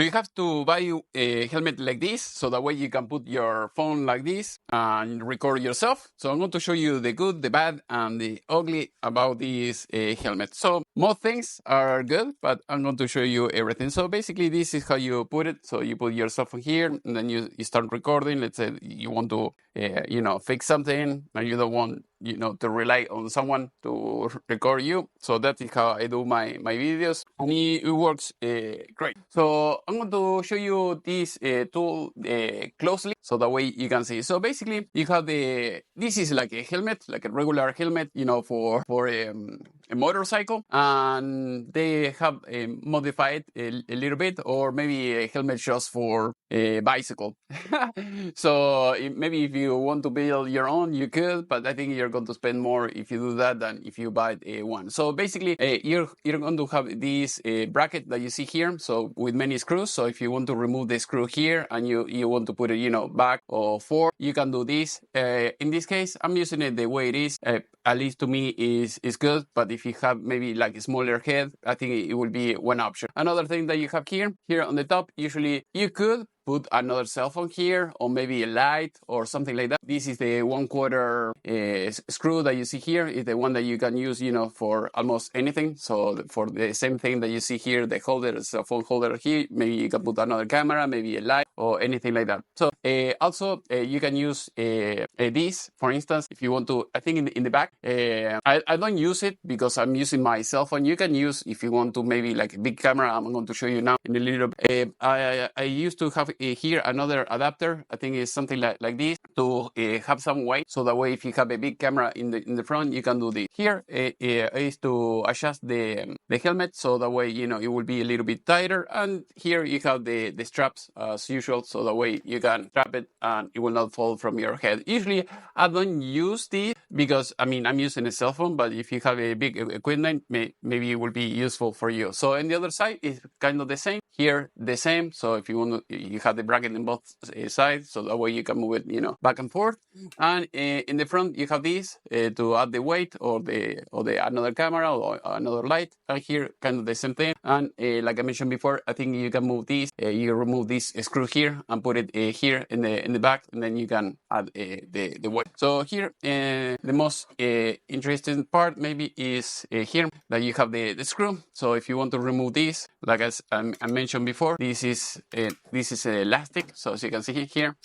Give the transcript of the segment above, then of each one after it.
Do you have to buy a helmet like this, so that way you can put your phone like this and record yourself? So I'm going to show you the good, the bad, and the ugly about this helmet. So most things are good, but I'm going to show you everything. So basically this is how you put it. So you put your cell phone here, and then you start recording. Let's say you want to fix something, and you don't want to rely on someone to record you. So that is how I do my videos, and it works great. So I'm going to show you this tool closely, so that way you can see. So basically you have this is like a helmet, like a regular helmet, for a motorcycle, and they have modified a little bit, or maybe a helmet just for a bicycle. So maybe if you want to build your own, you could, but I think you're going to spend more if you do that than if you buy one. So basically you're going to have this bracket that you see here, so with many screws. So if you want to remove the screw here and you want to put it back or forward, you can do this. In this case I'm using it the way it is. At least to me is good, but if you have maybe like a smaller head, I think it will be one option. Another thing that you have here on the top, usually you could put another cell phone here, or maybe a light or something like that. This is the 1/4 screw that you see here, is the one that you can use for almost anything. So for the same thing that you see here, the holder, cell phone holder here, maybe you can put another camera, maybe a light or anything like that. So also you can use this, for instance, if you want to. I think in the back, I don't use it because I'm using my cell phone. You can use, if you want to, maybe like a big camera. I'm going to show you now in a little bit. I used to have here another adapter. I think it's something like this, to have some weight, so that way if you have a big camera in the front, you can do this. Here is to adjust the helmet, so that way it will be a little bit tighter, and here you have the straps as usual, so that way you can strap it and it will not fall from your head. Usually I don't use this because I'm using a cell phone, but if you have a big equipment, maybe it will be useful for you. So on the other side is kind of the same. Here the same. So if you want to, you have the bracket in both sides, so that way you can move it back and forth. And in the front you have this to add the weight, or the another camera or another light. And here kind of the same thing. And like I mentioned before, I think you can move this. You remove this screw here and put it here in the back, and then you can add the weight. So here the most interesting part maybe is here that you have the screw. So if you want to remove this, like I mentioned before, this is elastic. So as you can see here,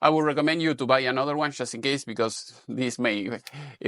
I would recommend you to buy another one just in case, because this may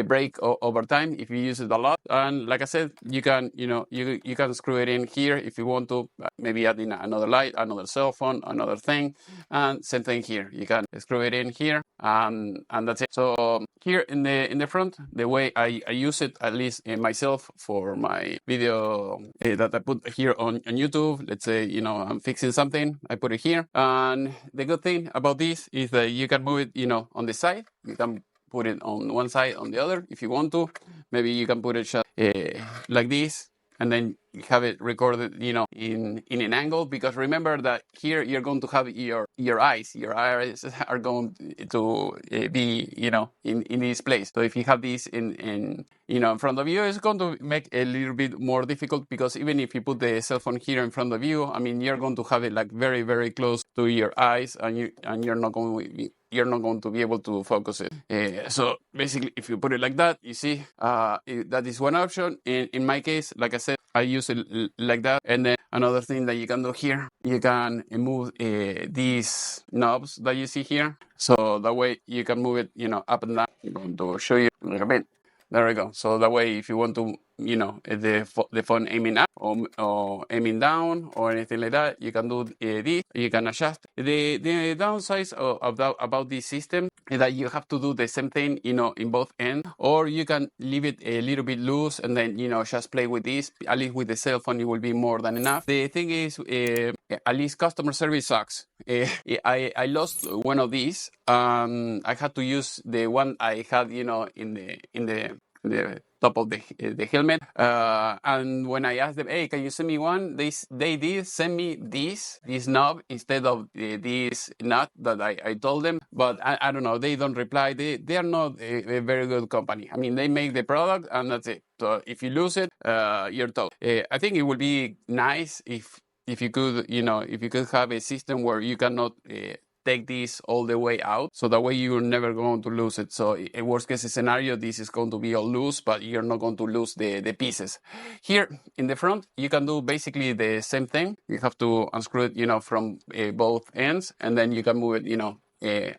break over time if you use it a lot. And like I said, you can you can screw it in here if you want to, maybe add in another light, another cell phone, another thing, and same thing here. You can screw it in here, and that's it. So here in the front, the way I use it, at least myself, for my video that I put here on YouTube. Let's say I'm fixing something, I put it here, and the good thing about this is that you can move it on the side. You can put it on one side, on the other if you want to. Maybe you can put it just like this, and then you have it recorded in an angle, because remember that here you're going to have your eyes are going to be in this place. So if you have this in front of you, it's going to make it a little bit more difficult, because even if you put the cell phone here in front of you, you're going to have it like very, very close to your eyes, and you're not going to be able to focus it. So basically, if you put it like that, you see, that is one option. In my case, like I said, I use it like that. And then another thing that you can do here, you can move these knobs that you see here. So that way you can move it, up and down. I'm going to show you a little bit. There we go. So that way, if you want to, the phone aiming up or aiming down or anything like that, you can do this. You can adjust. The downsides about this system is that you have to do the same thing, in both ends, or you can leave it a little bit loose and then, just play with this. At least with the cell phone, it will be more than enough. The thing is, at least customer service sucks. I lost one of these. I had to use the one I had, in the top of the helmet, and when I asked them, hey, can you send me one, they did send me this knob instead of this nut that I told them. But I don't know, they don't reply. They are not a very good company. They make the product and that's it. So if you lose it, you're told. I think it would be nice if if you could, if you could have a system where you cannot take this all the way out, so that way you're never going to lose it. So in worst case scenario, this is going to be all loose, but you're not going to lose the pieces. Here in the front, you can do basically the same thing. You have to unscrew it, from both ends, and then you can move it,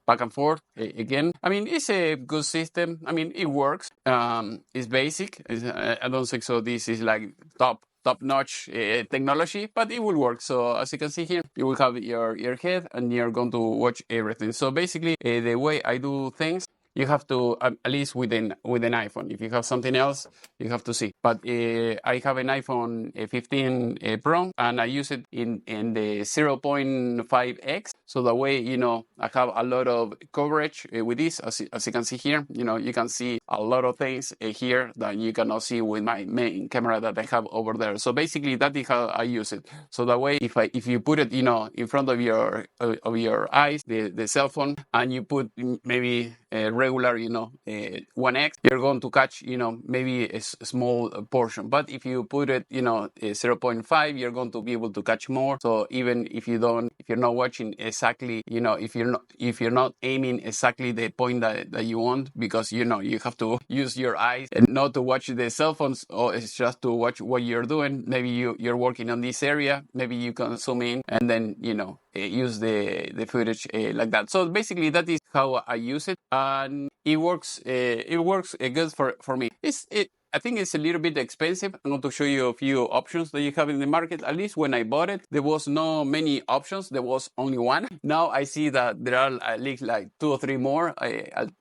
back and forth again. I mean, it's a good system. I mean, it works. It's basic. I don't think so. This is like top-notch technology, but it will work. So as you can see here, you will have your head and you're going to watch everything. So basically, the way I do things, you have to, at least with an iPhone. If you have something else, you have to see. But I have an iPhone 15 Pro, and I use it in the 0.5x. So that way, I have a lot of coverage with this. As you can see here, you can see a lot of things here that you cannot see with my main camera that I have over there. So basically, that is how I use it. So that way, if you put it, in front of your eyes, the cell phone, and you put maybe regular, 1x, you're going to catch, maybe a small portion. But if you put it, 0.5, you're going to be able to catch more. So even if you're not watching exactly, if you're not aiming exactly the point that you want, because you have to use your eyes and not to watch the cell phones, or it's just to watch what you're doing. Maybe you're working on this area, maybe you can zoom in and then use the footage like that. So basically that is how I use it, and it works good for me. I think it's a little bit expensive. I'm going to show you a few options that you have in the market. At least when I bought it, there was no many options. There was only one. Now I see that there are at least like 2 or 3 more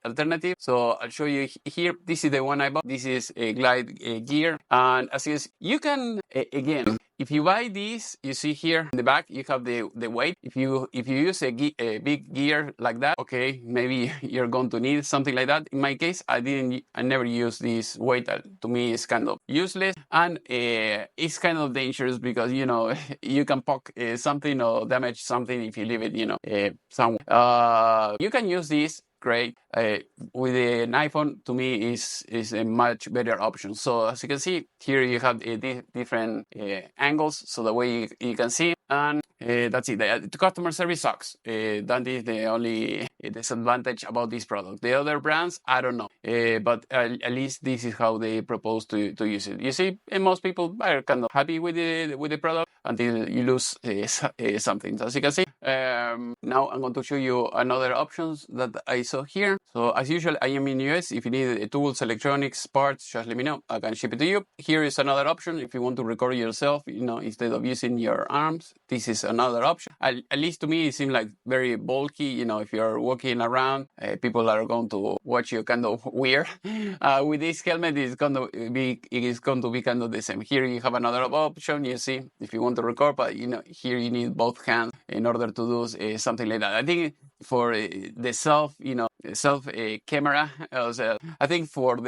alternatives. So I'll show you here. This is the one I bought. This is a Glide Gear. And as you can, again, if you buy this, you see here in the back, you have the weight. If you use a big gear like that, okay, maybe you're going to need something like that. In my case, I never use this weight. To me, it's kind of useless, and it's kind of dangerous because you can poke something or damage something if you leave it somewhere. You can use this. Great. With an iPhone, to me, is a much better option. So as you can see here, you have different angles, so the way you can see, and that's it. The customer service sucks. That is the only disadvantage about this product. The other brands, I don't know, but at least this is how they propose to use it. You see, and most people are kind of happy with the product until you lose something. So as you can see, now I'm going to show you another options that I saw here. So as usual, I am in US. If you need tools, electronics, parts, just let me know. I can ship it to you. Here is another option. If you want to record yourself, instead of using your arms, this is another option. At least to me, it seems like very bulky. If you're walking around, people are going to watch you kind of weird. With this helmet, it is going to be kind of the same. Here you have another option. You see, if you want to record, but here you need both hands in order to do something like that. I think for the self camera, I think for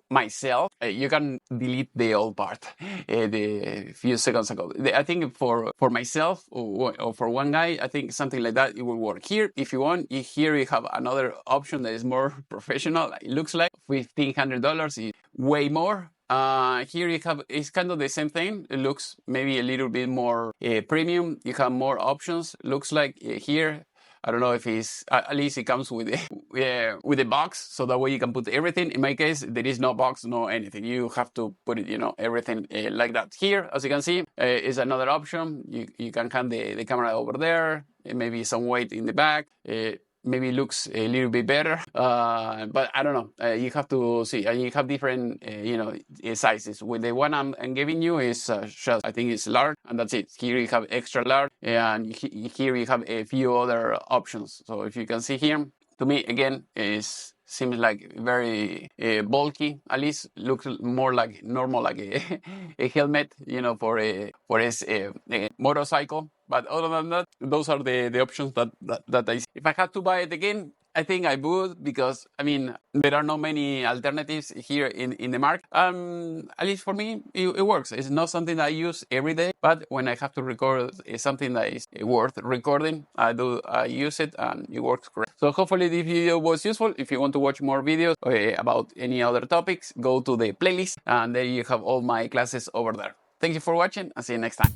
myself, you can delete the old part the few seconds ago. I think for myself or for one guy, I think something like that, it will work. Here, if you want, here you have another option that is more professional. It looks like $1,500 is way more. Here you have, it's kind of the same thing. It looks maybe a little bit more premium. You have more options. Looks like here, I don't know if it's, at least it comes with a box, so that way you can put everything. In my case, there is no box, no anything. You have to put it, everything like that. Here, as you can see, is another option. You can hand the camera over there, maybe some weight in the back. Maybe it looks a little bit better, but I don't know. You have to see, and you have different, sizes. With the one I'm giving you is just, I think it's large, and that's it. Here you have extra large, and here you have a few other options. So if you can see here, to me again seems like very bulky. At least looks more like normal, like a helmet, for a motorcycle. But other than that, those are the options that I see. If I had to buy it again, I think I would, because there are not many alternatives here in the market. At least for me, it works. It's not something I use every day, but when I have to record something that is worth recording, I use it, and it works great. So hopefully this video was useful. If you want to watch more videos about any other topics, go to the playlist, and there you have all my classes over there. Thank you for watching and see you next time.